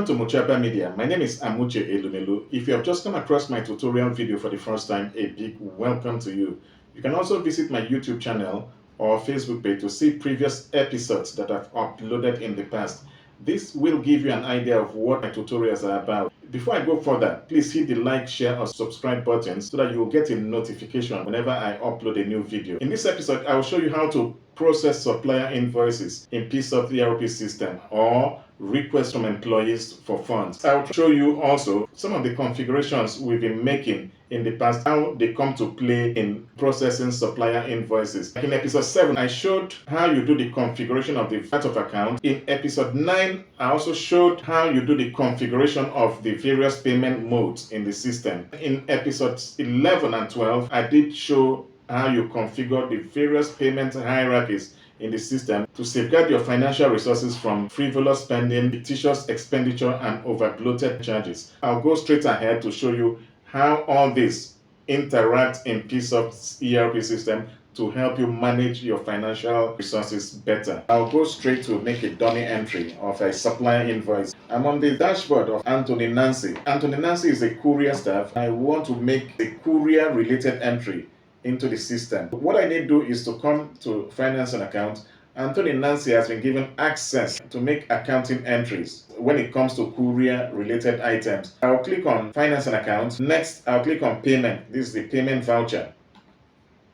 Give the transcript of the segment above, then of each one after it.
Welcome to Muchaba Media. My name is Amuche Elumelu. If you have just come across my tutorial video for the first time, a big welcome to you. You can also visit my YouTube channel or Facebook page to see previous episodes that I've uploaded in the past. This will give you an idea of what my tutorials are about. Before I go further, please hit the like, share, or subscribe buttons so that you will get a notification whenever I upload a new video. In this episode, I will show you how to process supplier invoices in PISOFT ERP system or request from employees for funds. I will show you also some of the configurations we've been making in the past, how they come to play in processing supplier invoices. In episode 7, I showed how you do the configuration of the chart of account. In episode 9, I also showed how you do the configuration of the various payment modes in the system. In episodes 11 and 12, I did show how you configure the various payment hierarchies in the system to safeguard your financial resources from frivolous spending, fictitious expenditure, and over-bloated charges. I'll go straight ahead to show you how all this interacts in PISOFT's ERP system to help you manage your financial resources better. I'll go straight to make a dummy entry of a supplier invoice. I'm on the dashboard of Anthony Nancy. Anthony Nancy is a courier staff. I want to make a courier related entry into the system. What I need to do is to come to finance and account. Anthony Nancy has been given access to make accounting entries when it comes to courier related items. I'll click on finance and account. Next, I'll click on payment. This is the payment voucher.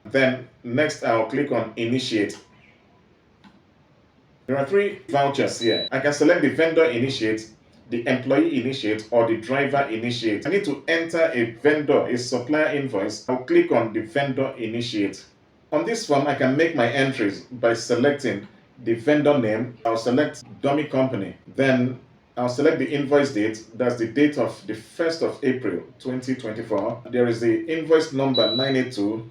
Then next, I'll click on initiate. There are 3 vouchers here. I can select the vendor initiate, the employee initiate, or the driver initiate. I need to enter a vendor, a supplier invoice. I'll click on the vendor initiate. On this form, I can make my entries by selecting the vendor name. I'll select dummy company. Then I'll select the invoice date. That's the date of the 1st of April 2024. There is the invoice number 982.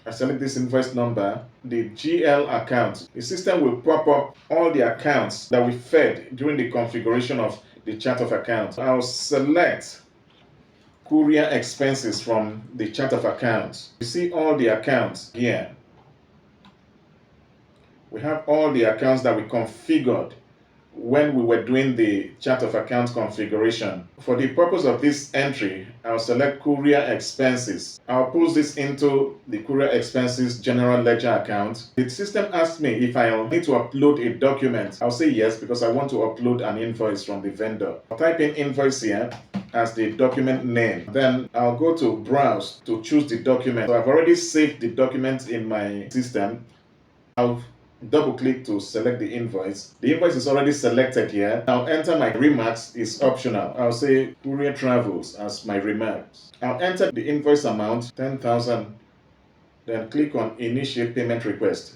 I select this invoice number, the GL account. The system will pop up all the accounts that we fed during the configuration of the chart of accounts. I'll select courier expenses from the chart of accounts. You see all the accounts here. We have all the accounts that we configured when we were doing the chart of account configuration. For the purpose of this entry, I'll select courier expenses. I'll push this into the courier expenses general ledger account. The system asks me if I'll need to upload a document. I'll say yes because I want to upload an invoice from the vendor. I'll type in invoice here as the document name. Then I'll go to browse to choose the document. So I've already saved the document in my system. I'll double click to select the invoice. The invoice is already selected here. I'll enter my remarks. It's optional. I'll say courier travels as my remarks. I'll enter the invoice amount, 10,000. Then click on initiate payment request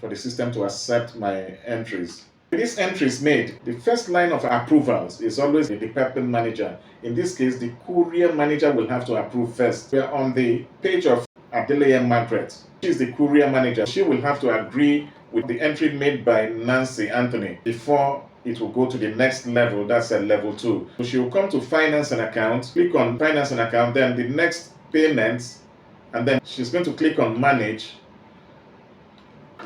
for the system to accept my entries. With this entry is made, the first line of approvals is always the department manager. In this case, the courier manager will have to approve first. We're on the page of Adeleye Margaret. She is the courier manager. She will have to agree with the entry made by Nancy Anthony before it will go to the next level. That's at level 2. So she will come to finance and account, click on finance and account, then the next payments, and then she's going to click on manage.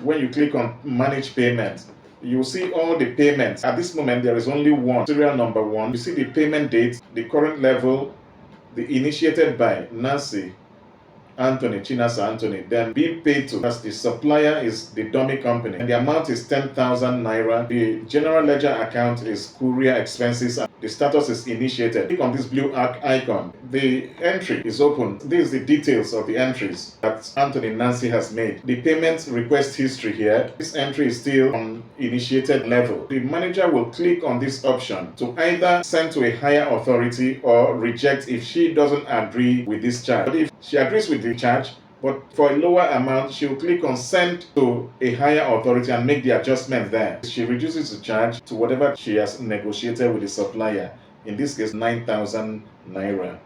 When you click on manage payment, you will see all the payments. At this moment, there is only one, serial number 1. You see the payment date, the current level, the initiated by Nancy Anthony, Chinasa Anthony, then being paid to. As the supplier is the dummy company, and the amount is 10,000 naira. The general ledger account is courier expenses, and the status is initiated. Click on this blue arc icon. The entry is open. These are the details of the entries that Anthony Nancy has made. The payment request history here. This entry is still on initiated level. The manager will click on this option to either send to a higher authority or reject if she doesn't agree with this charge. But if she agrees with the charge, but for a lower amount, she will click on send to a higher authority and make the adjustment there. She reduces the charge to whatever she has negotiated with the supplier. In this case, 9,000 naira.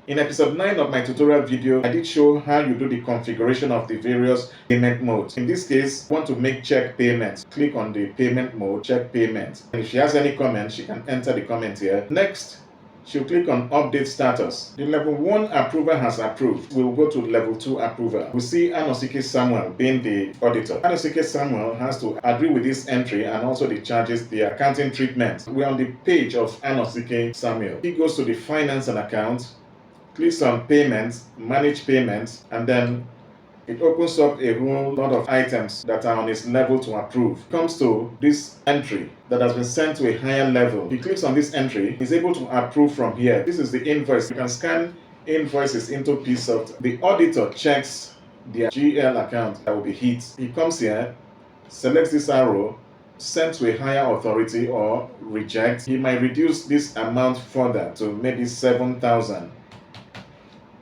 In episode 9 of my tutorial video, I did show how you do the configuration of the various payment modes. In this case, want to make check payments. Click on the payment mode, check payment. And if she has any comment, she can enter the comment here. Next, She'll click on update status. The level 1 approver has approved. We'll go to level 2 approver. We see Anosike Samuel being the auditor. Anosike Samuel has to agree with this entry and also the charges, the accounting treatment. We're on the page of Anosike Samuel. He goes to the finance and account, clicks on payments, manage payments, and then it opens up a whole lot of items that are on his level to approve. Comes to this entry that has been sent to a higher level. He clicks on this entry, he's able to approve from here. This is the invoice. You can scan invoices into PISOFT. The auditor checks their GL account that will be hit. He comes here, selects this arrow, send to a higher authority or reject. He might reduce this amount further to maybe 7,000.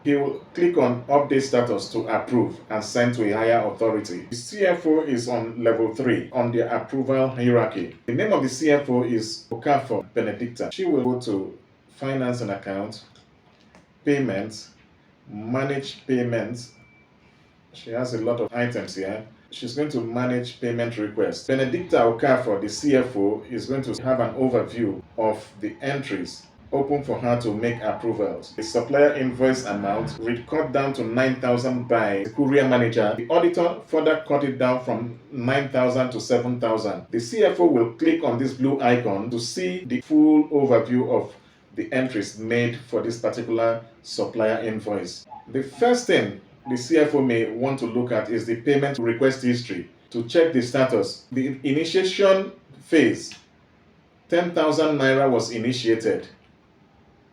He will click on update status to approve and send to a higher authority. The CFO is on level 3 on the approval hierarchy. The name of the CFO is Okafor Benedicta. She will go to finance and account, payments, manage payments. She has a lot of items here. She's going to manage payment requests. Benedicta Okafor, the CFO, is going to have an overview of the entries open for her to make approvals. The supplier invoice amount will cut down to 9,000 by the courier manager. The auditor further cut it down from 9,000 to 7,000. The CFO will click on this blue icon to see the full overview of the entries made for this particular supplier invoice. The first thing the CFO may want to look at is the payment request history to check the status. The initiation phase, 10,000 naira was initiated.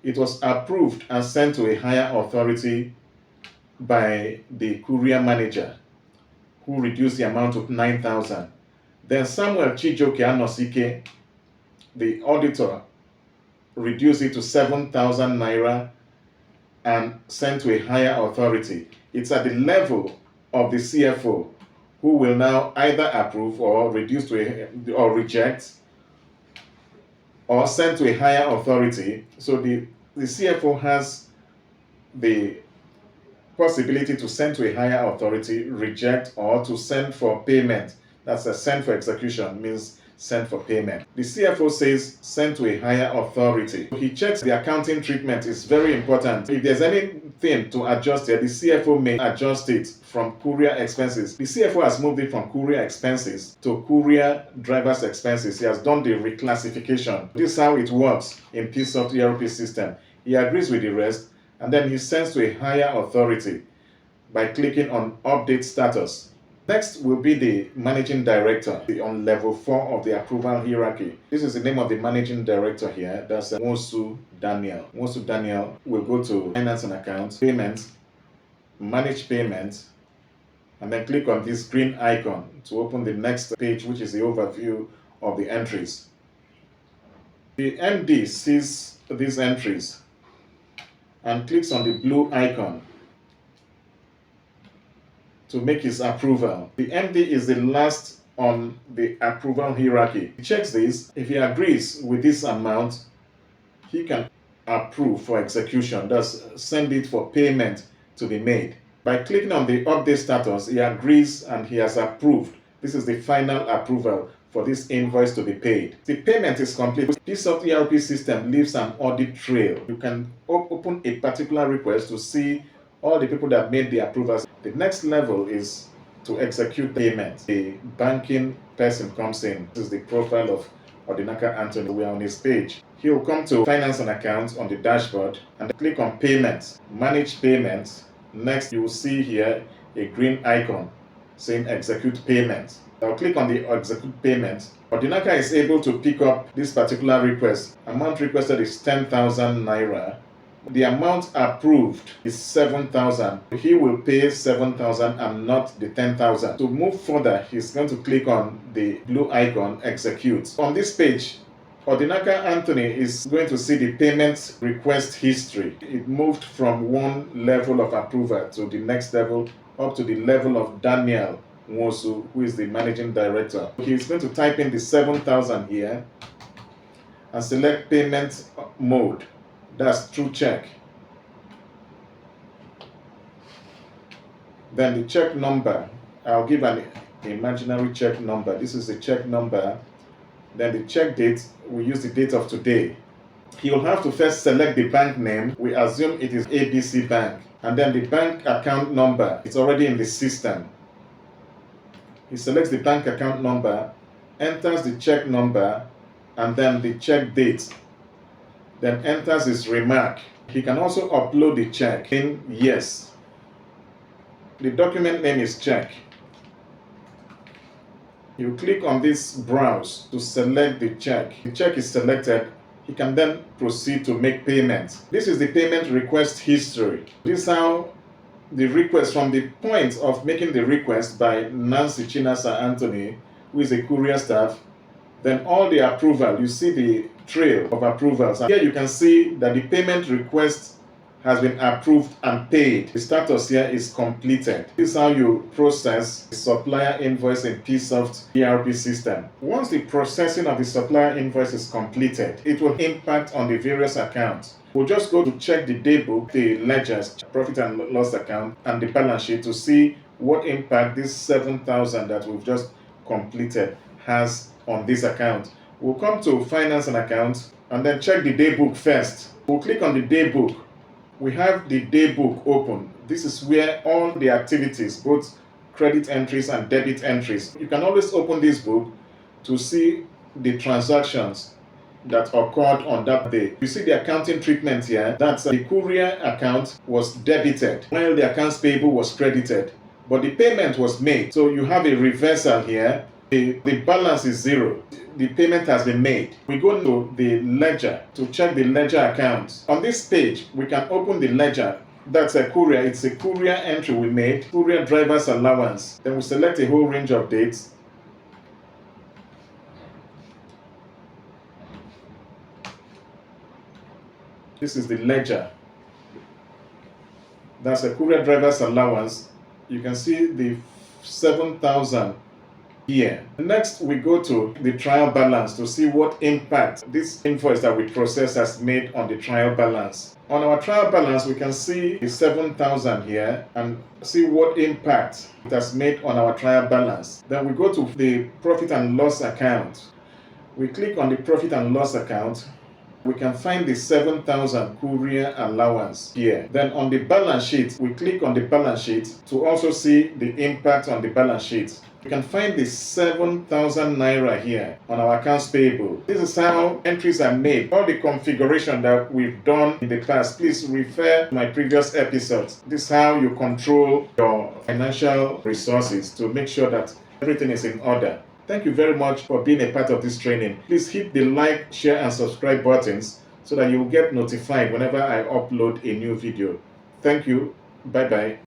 It was approved and sent to a higher authority by the courier manager, who reduced the amount to 9,000. Then Samuel Chijoke Anosike, the auditor, reduced it to 7,000 naira and sent to a higher authority. It's at the level of the CFO, who will now either approve or reduce to or reject or send to a higher authority. So the CFO has the possibility to send to a higher authority, reject, or to send for payment. That's a send for execution, means send for payment. The CFO says send to a higher authority. He checks the accounting treatment. Is very important. If there's anything to adjust here, the CFO may adjust it from courier expenses. The CFO has moved it from courier expenses to courier driver's expenses. He has done the reclassification. This is how it works in PISOFT ERP system. He agrees with the rest, and then he sends to a higher authority by clicking on update status. Next will be the managing director on level 4 of the approval hierarchy. This is the name of the managing director here. That's Nwosu Daniel. Nwosu Daniel will go to finance and accounts, payments, manage payments, and then click on this green icon to open the next page, which is the overview of the entries. The MD sees these entries and clicks on the blue icon to make his approval. The MD is the last on the approval hierarchy. He checks this. If he agrees with this amount, he can approve for execution. Thus, send it for payment to be made. By clicking on the update status, he agrees and he has approved. This is the final approval for this invoice to be paid. The payment is complete. PISOFT ERP system leaves an audit trail. You can open a particular request to see all the people that made the approvals. The next level is to execute payment. The banking person comes in. This is the profile of Odinaka Anthony. We are on his page. He will come to finance and accounts on the dashboard and click on payments, manage payments. Next, you will see here a green icon saying execute payment. I'll click on the execute payment. Odinaka is able to pick up this particular request. Amount requested is 10,000 naira. The amount approved is 7,000. He will pay 7,000 and not the 10,000. To move further, he's going to click on the blue icon, execute. On this page, Odinaka Anthony is going to see the payment request history. It moved from one level of approval to the next level, up to the level of Daniel Nwosu, who is the managing director. He's going to type in the 7,000 here and select payment mode. That's true check. Then the check number, I'll give an imaginary check number. This is the check number. Then the check date, we use the date of today. he will have to first select the bank name. We assume it is ABC Bank. And then the bank account number. It's already in the system. He selects the bank account number, enters the check number, and then the check date. Then enters his remark. He can also upload the check in yes. The document name is check. You click on this browse to select the check. The check is selected. He can then proceed to make payment. This is the payment request history. This is how the request, from the point of making the request by Nancy Chinasa Anthony, who is a courier staff, then all the approval, you see the trail of approvals. And here you can see that the payment request has been approved and paid. The status here is completed. This is how you process the supplier invoice in PISOFT ERP system. Once the processing of the supplier invoice is completed, it will impact on the various accounts. We'll just go to check the daybook, the ledgers, profit and loss account, and the balance sheet to see what impact this 7,000 that we've just completed has on this account. We'll come to finance and accounts and then check the daybook first. We'll click on the daybook. We have the daybook open. This is where all the activities, both credit entries and debit entries. You can always open this book to see the transactions that occurred on that day. You see the accounting treatment here. That's the courier account was debited while the accounts payable was credited, but the payment was made. So you have a reversal here. The balance is zero. The payment has been made. We go to the ledger to check the ledger account. On this page, we can open the ledger. That's a courier. It's a courier entry we made. Courier driver's allowance. Then we select a whole range of dates. This is the ledger. That's a courier driver's allowance. You can see the 7,000 here. Next, we go to the trial balance to see what impact this invoice that we process has made on the trial balance. On our trial balance, we can see the 7,000 here and see what impact it has made on our trial balance. Then we go to the profit and loss account. We click on the profit and loss account. We can find the 7,000 courier allowance here. Then on the balance sheet, we click on the balance sheet to also see the impact on the balance sheet. You can find the 7,000 naira here on our accounts payable. This is how entries are made. All the configuration that we've done in the past, please refer to my previous episodes. This is how you control your financial resources to make sure that everything is in order. Thank you very much for being a part of this training. Please hit the like, share, and subscribe buttons so that you will get notified whenever I upload a new video. Thank you. Bye-bye.